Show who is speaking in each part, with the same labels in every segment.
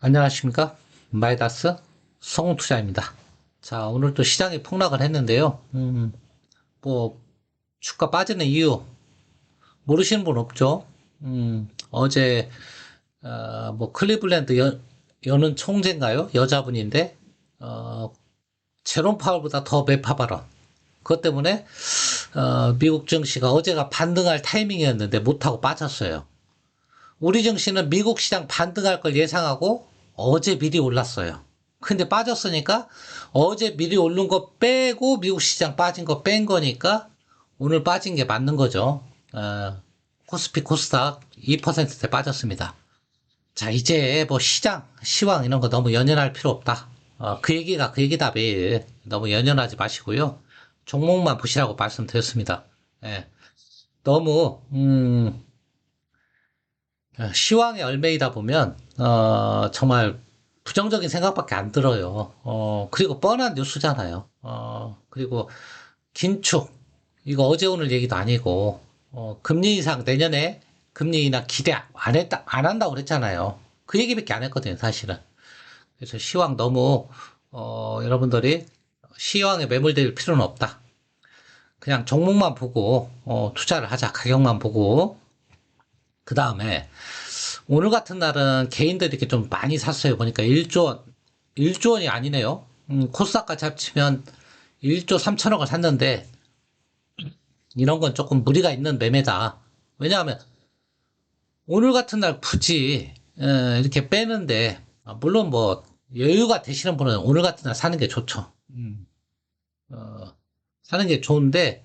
Speaker 1: 안녕하십니까? 마이다스 성투자입니다. 자, 오늘 또 시장이 폭락을 했는데요. 뭐, 주가 빠지는 이유 모르시는 분 없죠? 어제, 뭐, 클리블랜드 여는 총재인가요? 여자분인데, 어, 제롬 파월보다 더 매파 발언. 그것 때문에, 미국 증시가 어제가 반등할 타이밍이었는데 못하고 빠졌어요. 우리 증시는 미국 시장 반등할 걸 예상하고 어제 미리 올랐어요. 근데 빠졌으니까 어제 미리 오른 거 빼고 미국 시장 빠진 거 뺀 거니까 오늘 빠진 게 맞는 거죠. 코스피 코스닥 2%대 빠졌습니다. 자, 이제 뭐 시장, 시황 이런 거 너무 연연할 필요 없다. 그 얘기가 그 얘기다 매일. 너무 연연하지 마시고요. 종목만 보시라고 말씀드렸습니다. 예. 너무 시황의 얼매이다 보면 정말 부정적인 생각밖에 안 들어요. 그리고 뻔한 뉴스잖아요. 그리고 긴축 이거 어제 오늘 얘기도 아니고 금리 인상 내년에 금리 인하 기대 안 한다고 그랬잖아요. 그 얘기밖에 안 했거든요, 사실은. 그래서 시황 너무 여러분들이 시황에 매몰될 필요는 없다. 그냥 종목만 보고 투자를 하자. 가격만 보고 그 다음에 오늘 같은 날은 개인들이 이렇게 좀 많이 샀어요. 보니까 1조 원, 1조 원이 아니네요. 코스닥까지 합치면 1조 3천억을 샀는데, 이런 건 조금 무리가 있는 매매다. 왜냐하면, 오늘 같은 날 굳이, 이렇게 빼는데, 물론 뭐, 여유가 되시는 분은 오늘 같은 날 사는 게 좋죠. 사는 게 좋은데,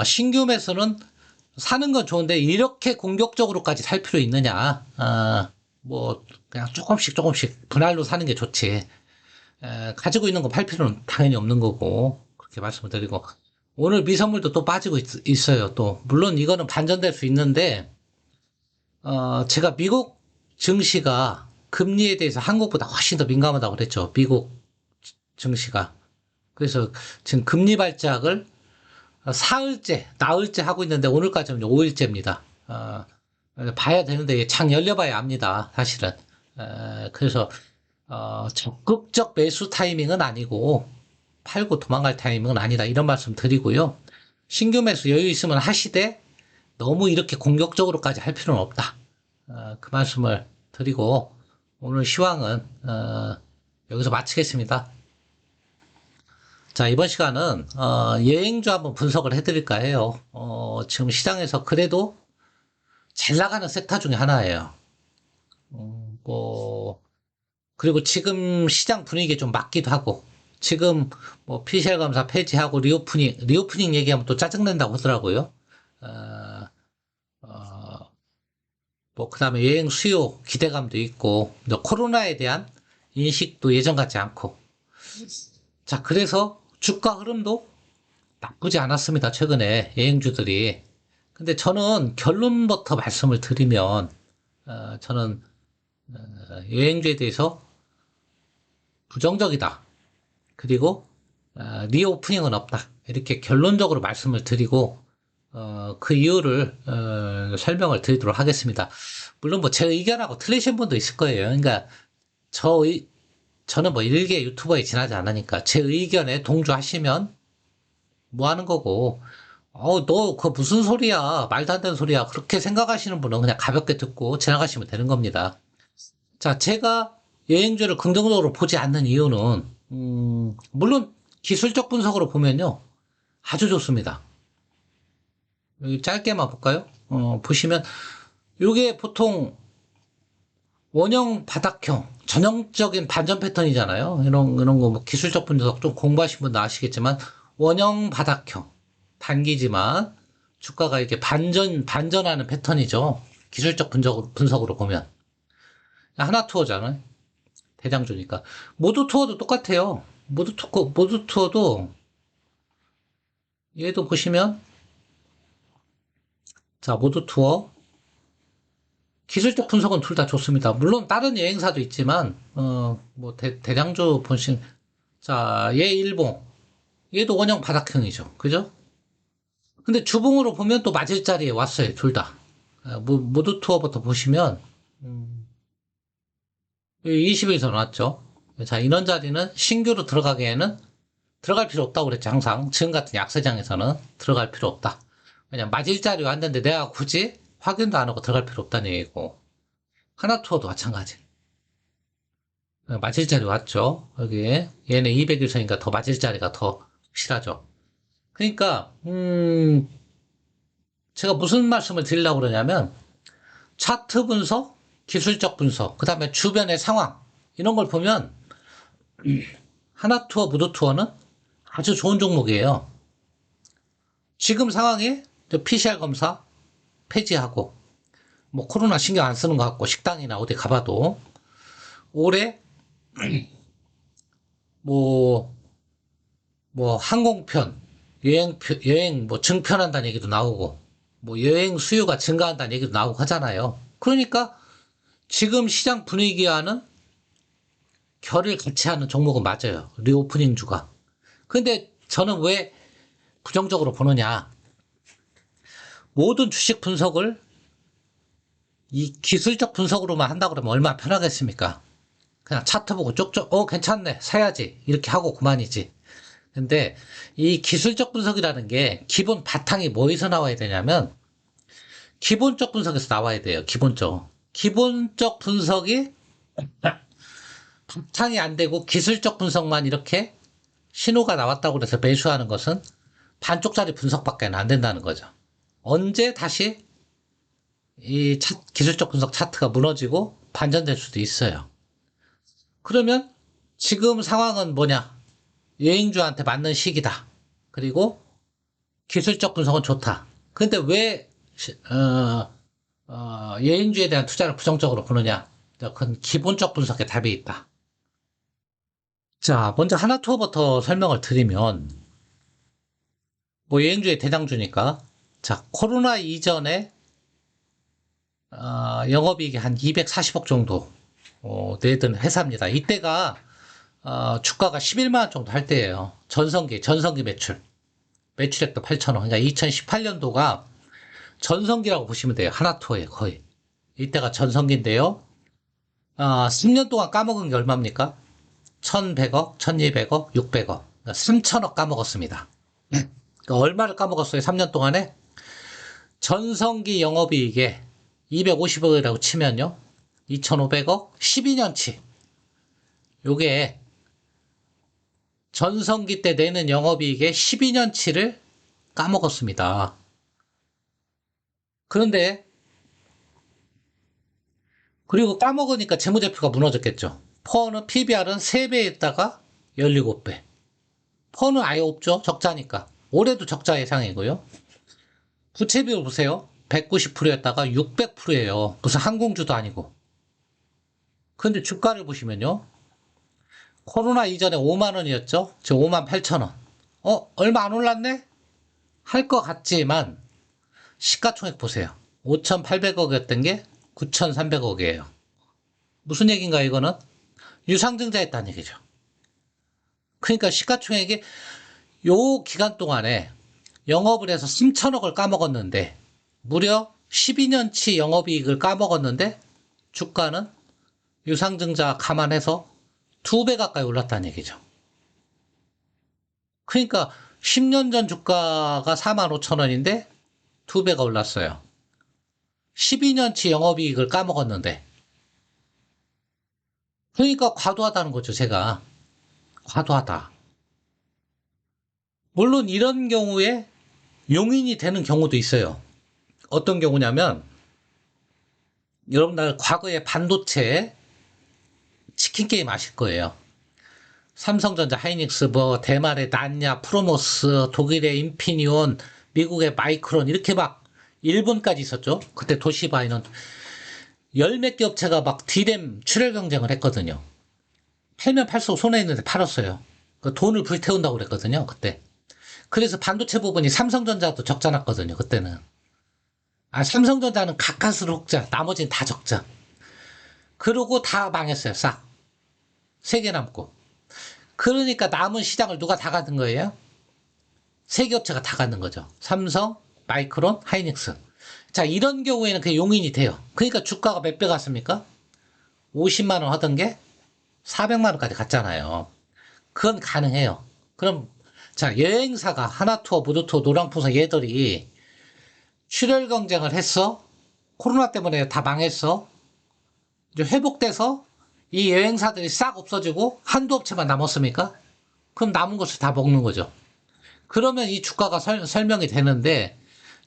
Speaker 1: 신규 매수는 사는 건 좋은데 이렇게 공격적으로까지 살 필요 있느냐? 뭐 그냥 조금씩 조금씩 분할로 사는 게 좋지. 가지고 있는 거 팔 필요는 당연히 없는 거고 그렇게 말씀을 드리고 오늘 미선물도 또 빠지고 있어요. 또 물론 이거는 반전될 수 있는데 제가 미국 증시가 금리에 대해서 한국보다 훨씬 더 민감하다고 그랬죠. 미국 증시가. 그래서 지금 금리 발작을 사흘째, 나흘째 하고 있는데 오늘까지는 5일째입니다. 봐야 되는데 장 열려봐야 압니다. 사실은. 그래서 적극적 매수 타이밍은 아니고 팔고 도망갈 타이밍은 아니다. 이런 말씀 드리고요. 신규 매수 여유 있으면 하시되 너무 이렇게 공격적으로까지 할 필요는 없다. 그 말씀을 드리고 오늘 시황은 여기서 마치겠습니다. 자, 이번 시간은, 여행주 한번 분석을 해드릴까 해요. 지금 시장에서 그래도 잘 나가는 섹터 중에 하나예요. 뭐, 그리고 지금 시장 분위기에 좀 맞기도 하고, 지금 뭐 PCR 검사 폐지하고 리오프닝 얘기하면 또 짜증낸다고 하더라고요. 어, 어, 뭐, 그 다음에 여행 수요 기대감도 있고, 코로나에 대한 인식도 예전 같지 않고. 자, 그래서 주가 흐름도 나쁘지 않았습니다. 최근에 여행주들이. 근데 저는 결론부터 말씀을 드리면 저는 여행주에 대해서 부정적이다. 그리고 리오프닝은 없다. 이렇게 결론적으로 말씀을 드리고 그 이유를 설명을 드리도록 하겠습니다. 물론 뭐 제 의견하고 틀리신 분도 있을 거예요. 그러니까 저는 뭐 일개 유튜버에 지나지 않으니까 제 의견에 동조하시면 뭐 하는 거고, 너, 그거 무슨 소리야. 말도 안 되는 소리야. 그렇게 생각하시는 분은 그냥 가볍게 듣고 지나가시면 되는 겁니다. 자, 제가 여행주를 긍정적으로 보지 않는 이유는, 물론 기술적 분석으로 보면요. 아주 좋습니다. 여기 짧게만 볼까요? 보시면, 요게 보통 원형 바닥형, 전형적인 반전 패턴이잖아요. 이런 거 뭐 기술적 분석 좀 공부하신 분도 아시겠지만, 원형 바닥형. 단기지만, 주가가 이렇게 반전하는 패턴이죠. 기술적 분석으로 보면. 하나 투어잖아요. 대장주니까. 모두 투어도 똑같아요. 모두 투어도, 얘도 보시면, 자, 모두 투어. 기술적 분석은 둘 다 좋습니다. 물론 다른 여행사도 있지만, 뭐, 대장주 본신, 자, 얘 일봉. 얘도 원형 바닥형이죠. 그죠? 근데 주봉으로 보면 또 맞을 자리에 왔어요. 둘 다. 모두 투어부터 보시면, 20에서 나왔죠. 자, 이런 자리는 신규로 들어가기에는 들어갈 필요 없다고 그랬지. 항상 지금 같은 약세장에서는 들어갈 필요 없다. 그냥 맞을 자리 왔는데 내가 굳이 확인도 안 하고 들어갈 필요 없다는 얘기고, 하나투어도 마찬가지. 맞을 자리 왔죠. 여기 얘네 200일선이니까 더 맞을 자리가 더 확실하죠. 그러니까 제가 무슨 말씀을 드리려고 그러냐면, 차트 분석, 기술적 분석, 그 다음에 주변의 상황, 이런 걸 보면 하나투어, 무드투어는 아주 좋은 종목이에요. 지금 상황에 PCR 검사 폐지하고, 뭐 코로나 신경 안 쓰는 것 같고, 식당이나 어디 가봐도 올해 뭐 항공편, 여행 뭐 증편한다는 얘기도 나오고, 뭐 여행 수요가 증가한다는 얘기도 나오고 하잖아요. 그러니까 지금 시장 분위기와는 결을 같이 하는 종목은 맞아요. 리오프닝주가. 근데 저는 왜 부정적으로 보느냐. 모든 주식 분석을 이 기술적 분석으로만 한다 그러면 얼마나 편하겠습니까? 그냥 차트 보고 쪽쪽, 괜찮네. 사야지. 이렇게 하고 그만이지. 근데 이 기술적 분석이라는 게 기본 바탕이 뭐에서 나와야 되냐면, 기본적 분석에서 나와야 돼요. 기본적 분석이 바탕이 안 되고 기술적 분석만 이렇게 신호가 나왔다고 해서 매수하는 것은 반쪽짜리 분석밖에 안 된다는 거죠. 언제 다시 이 기술적 분석 차트가 무너지고 반전될 수도 있어요. 그러면 지금 상황은 뭐냐? 여행주한테 맞는 시기다. 그리고 기술적 분석은 좋다. 근데 왜 여행주에 대한 투자를 부정적으로 보느냐? 그건 기본적 분석에 답이 있다. 자, 먼저 하나투어부터 설명을 드리면, 뭐 여행주의 대장주니까, 자, 코로나 이전에 영업이익이 한 240억 정도 내던 회사입니다. 이때가 주가가 11만 원 정도 할 때예요. 전성기 매출액도 8천억. 그러니까 2018년도가 전성기라고 보시면 돼요. 하나투어에 거의. 이때가 전성기인데요. 10년 동안 까먹은 게 얼마입니까? 1100억, 1200억, 600억. 그러니까 3000억 까먹었습니다. 그러니까 얼마를 까먹었어요? 3년 동안에? 전성기 영업이익에 250억이라고 치면요. 2500억, 12년치. 요게 전성기 때 내는 영업이익의 12년치를 까먹었습니다. 그런데 그리고 까먹으니까 재무제표가 무너졌겠죠. 퍼는 PBR은 3배에다가 17배. 퍼는 아예 없죠. 적자니까. 올해도 적자 예상이고요. 부채비율 보세요. 190%였다가 600%예요. 무슨 항공주도 아니고. 근데 주가를 보시면요. 코로나 이전에 5만 원이었죠. 지금 5만 8천 원. 얼마 안 올랐네? 할 것 같지만 시가총액 보세요. 5,800억이었던 게 9,300억이에요. 무슨 얘기인가 이거는? 유상증자했다는 얘기죠. 그러니까 시가총액이 요 기간 동안에 영업을 해서 3천억을 까먹었는데, 무려 12년치 영업이익을 까먹었는데 주가는 유상증자 감안해서 2배 가까이 올랐다는 얘기죠. 그러니까 10년 전 주가가 4만 5천 원인데 2배가 올랐어요. 12년치 영업이익을 까먹었는데. 그러니까 과도하다는 거죠, 제가. 과도하다. 물론 이런 경우에 용인이 되는 경우도 있어요. 어떤 경우냐면, 여러분들 과거에 반도체 치킨 게임 아실 거예요. 삼성전자, 하이닉스, 뭐 대만의 난야, 프로모스, 독일의 인피니온, 미국의 마이크론 이렇게 막 일본까지 있었죠. 그때 도시바이는 열 몇 개 업체가 막 디램 출혈 경쟁을 했거든요. 팔면 팔수록 손해 있는데 팔았어요. 그 돈을 불태운다고 그랬거든요. 그때. 그래서 반도체 부분이 삼성전자도 적자 났거든요. 그때는. 삼성전자는 가까스로 흑자, 나머지는 다 적자. 그러고 다 망했어요. 싹. 3개 남고. 그러니까 남은 시장을 누가 다 가는 거예요? 3개 업체가 다 가는 거죠. 삼성, 마이크론, 하이닉스. 자, 이런 경우에는 그게 용인이 돼요. 그러니까 주가가 몇 배 갔습니까? 50만 원 하던 게 400만 원까지 갔잖아요. 그건 가능해요. 그럼 자, 여행사가 하나투어, 무드투어, 노랑풍선 얘들이 출혈 경쟁을 했어. 코로나 때문에 다 망했어. 이제 회복돼서 이 여행사들이 싹 없어지고 한두 업체만 남았습니까? 그럼 남은 것을 다 먹는 거죠. 그러면 이 주가가 설명이 되는데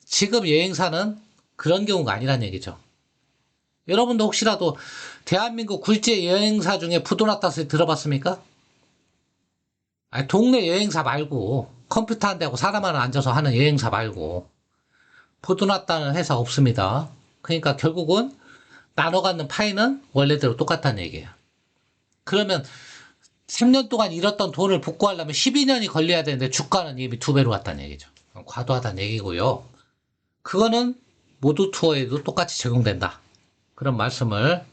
Speaker 1: 지금 여행사는 그런 경우가 아니란 얘기죠. 여러분도 혹시라도 대한민국 굴지의 여행사 중에 부도났다 소리 들어봤습니까? 아니, 동네 여행사 말고 컴퓨터 한 대하고 사람 하나 앉아서 하는 여행사 말고 부도났다는 회사 없습니다. 그러니까 결국은 나눠 갖는 파이는 원래대로 똑같다는 얘기예요. 그러면 3년 동안 잃었던 돈을 복구하려면 12년이 걸려야 되는데 주가는 이미 2배로 갔다는 얘기죠. 과도하다는 얘기고요. 그거는 모두 투어에도 똑같이 적용된다. 그런 말씀을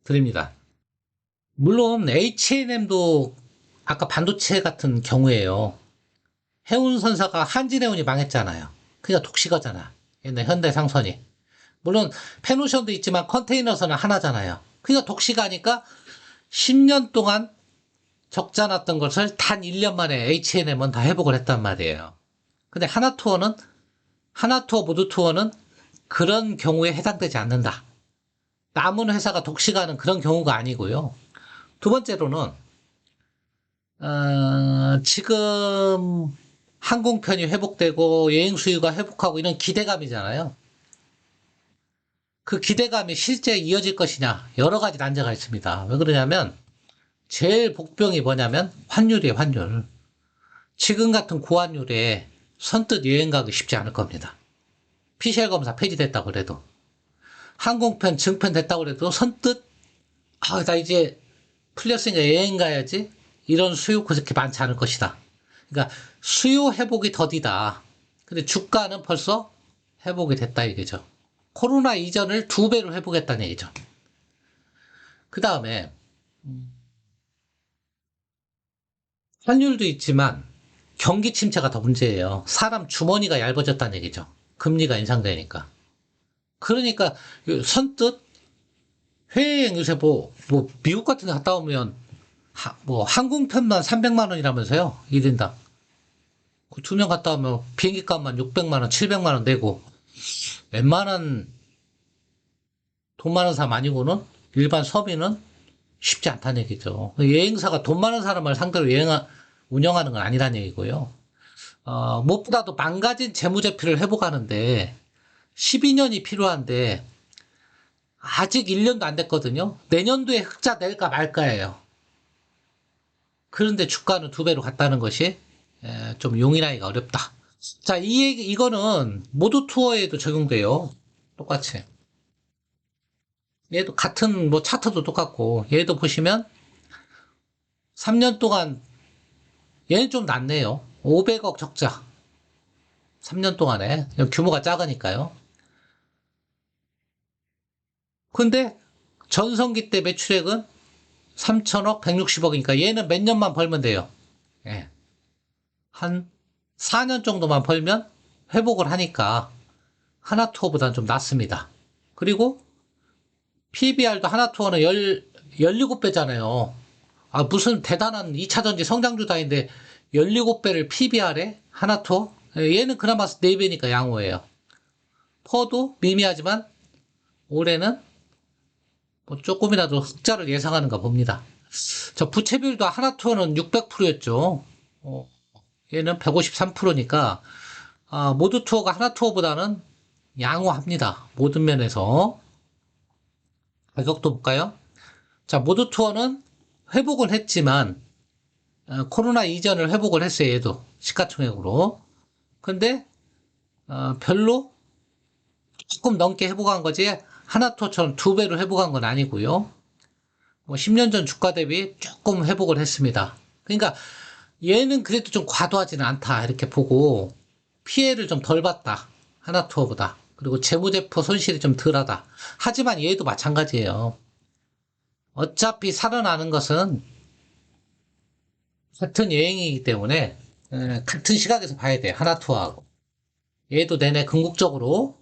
Speaker 1: 드립니다. 물론 H&M도 아까 반도체 같은 경우에요. 해운선사가 한진해운이 망했잖아요. 그러니까 독식하잖아. 옛날 현대상선이. 물론 페노션도 있지만 컨테이너선은 하나잖아요. 그러니까 독식하니까 10년 동안 적자 났던 것을 단 1년 만에 H&M은 다 회복을 했단 말이에요. 근데 하나투어 모두투어는 그런 경우에 해당되지 않는다. 남은 회사가 독식하는 그런 경우가 아니고요. 두 번째로는 지금 항공편이 회복되고 여행 수요가 회복하고 이런 기대감이잖아요. 그 기대감이 실제 이어질 것이냐 여러 가지 난제가 있습니다. 왜 그러냐면 제일 복병이 뭐냐면 환율이에요. 환율. 지금 같은 고환율에 선뜻 여행 가기 쉽지 않을 겁니다. PCR 검사 폐지됐다고 그래도 항공편 증편 됐다고 그래도 선뜻 나 이제 풀렸으니까 여행 가야지 이런 수요 그렇게 많지 않을 것이다. 그러니까 수요 회복이 더디다. 근데 주가는 벌써 회복이 됐다 이거죠. 코로나 이전을 2배로 회복했다는 얘기죠. 그 다음에 환율도 있지만 경기 침체가 더 문제예요. 사람 주머니가 얇아졌다는 얘기죠. 금리가 인상되니까. 그러니까 선뜻 해외여행 요새 미국 같은 데 갔다 오면 항공편만 300만 원이라면서요. 1인당. 그 2명 갔다 오면 비행기 값만 600만 원, 700만 원 내고 웬만한 돈 많은 사람 아니고는 일반 서민은 쉽지 않다는 얘기죠. 여행사가 돈 많은 사람을 상대로 운영하는 건 아니라는 얘기고요. 무엇보다도 망가진 재무제표를 회복하는데 12년이 필요한데 아직 1년도 안 됐거든요. 내년도에 흑자 낼까 말까예요. 그런데 주가는 2배로 갔다는 것이 좀 용인하기가 어렵다. 자, 이거는 모두 투어에도 적용돼요. 똑같이. 얘도 같은 차트도 똑같고 얘도 보시면 3년 동안 얘는 좀 낫네요. 500억 적자. 3년 동안에 규모가 작으니까요. 근데 전성기 때 매출액은 3천억, 160억이니까 얘는 몇 년만 벌면 돼요. 예. 한 4년 정도만 벌면 회복을 하니까 하나투어보다는 좀 낫습니다. 그리고 PBR도 하나투어는 17배잖아요. 무슨 대단한 2차전지 성장주다인데 17배를 PBR에 하나투어? 얘는 그나마 4배니까 양호해요. 퍼도 미미하지만 올해는 조금이라도 흑자를 예상하는가 봅니다. 저 부채 비율도 하나투어는 600%였죠. 얘는 153%니까 모두 투어가 하나투어보다는 양호합니다. 모든 면에서. 가격도 볼까요? 자, 모두 투어는 회복을 했지만 코로나 이전을 회복을 했어요. 얘도 시가총액으로. 근데 별로 조금 넘게 회복한 거지 하나투어처럼 2배로 회복한 건 아니고요. 10년 전 주가 대비 조금 회복을 했습니다. 그러니까 얘는 그래도 좀 과도하지는 않다 이렇게 보고 피해를 좀 덜 봤다. 하나투어보다. 그리고 재무제표 손실이 좀 덜하다. 하지만 얘도 마찬가지예요. 어차피 살아나는 것은 같은 여행이기 때문에 같은 시각에서 봐야 돼요. 하나투어하고. 얘도 내내 궁극적으로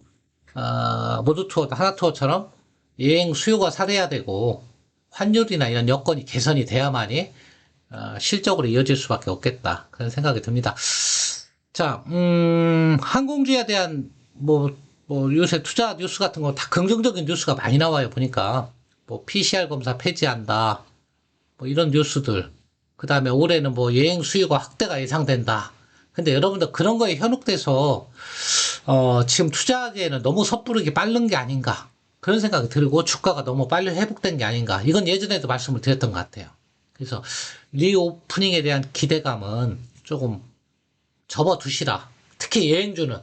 Speaker 1: 모두 투어도 하나투어처럼 여행 수요가 살아야 되고 환율이나 이런 여건이 개선이 돼야만이 실적으로 이어질 수밖에 없겠다. 그런 생각이 듭니다. 자, 항공주에 대한 요새 투자 뉴스 같은 거 다 긍정적인 뉴스가 많이 나와요. 보니까 뭐 PCR 검사 폐지한다. 뭐 이런 뉴스들. 그 다음에 올해는 뭐 여행 수요가 확대가 예상된다. 근데 여러분들 그런 거에 현혹돼서 지금 투자하기에는 너무 섣부르게 빠른 게 아닌가. 그런 생각이 들고 주가가 너무 빨리 회복된 게 아닌가. 이건 예전에도 말씀을 드렸던 것 같아요. 그래서 리오프닝에 대한 기대감은 조금 접어두시라. 특히 여행주는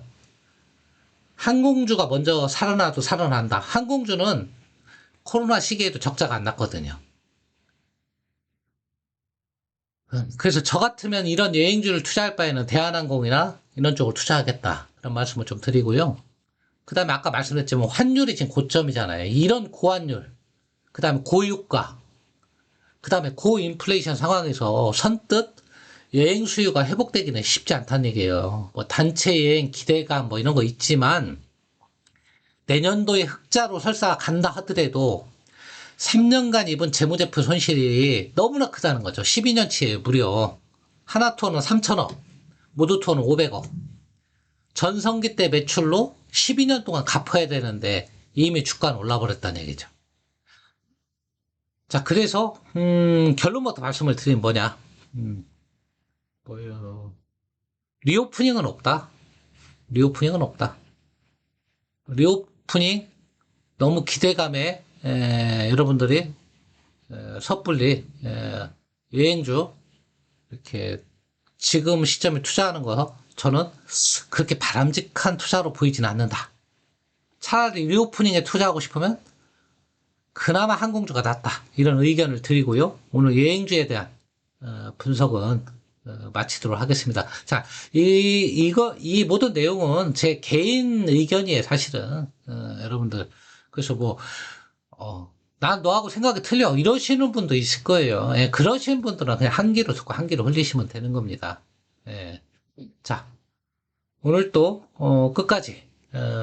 Speaker 1: 항공주가 먼저 살아나도 살아난다. 항공주는 코로나 시기에도 적자가 안 났거든요. 그래서 저 같으면 이런 여행주를 투자할 바에는 대한항공이나 이런 쪽으로 투자하겠다. 그런 말씀을 좀 드리고요. 그 다음에 아까 말씀드렸지만 환율이 지금 고점이잖아요. 이런 고환율, 그 다음에 고유가, 그 다음에 고인플레이션 상황에서 선뜻 여행 수요가 회복되기는 쉽지 않다는 얘기예요. 뭐 단체 여행 기대감 뭐 이런 거 있지만 내년도에 흑자로 설사 간다 하더라도 3년간 입은 재무제표 손실이 너무나 크다는 거죠. 12년치에 무려 하나 투어는 3천억, 모두 투어는 500억. 전성기 때 매출로 12년 동안 갚아야 되는데 이미 주가는 올라버렸다는 얘기죠. 자, 그래서 결론부터 말씀을 드리면 뭐냐? 뭐요? 리오프닝은 없다. 리오프닝은 없다. 리오프닝 너무 기대감에 여러분들이 섣불리 여행주 이렇게 지금 시점에 투자하는 거 저는 그렇게 바람직한 투자로 보이지는 않는다. 차라리 리오프닝에 투자하고 싶으면 그나마 항공주가 낫다. 이런 의견을 드리고요. 오늘 여행주에 대한 분석은 마치도록 하겠습니다. 자, 이 모든 내용은 제 개인 의견이에요, 사실은. 여러분들. 그래서 난 너하고 생각이 틀려. 이러시는 분도 있을 거예요. 예, 그러시는 분들은 그냥 한 귀로 듣고 한 귀로 흘리시면 되는 겁니다. 예. 자, 오늘 또, 끝까지,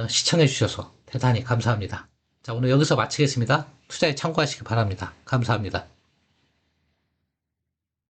Speaker 1: 시청해 주셔서 대단히 감사합니다. 자, 오늘 여기서 마치겠습니다. 투자에 참고하시기 바랍니다. 감사합니다.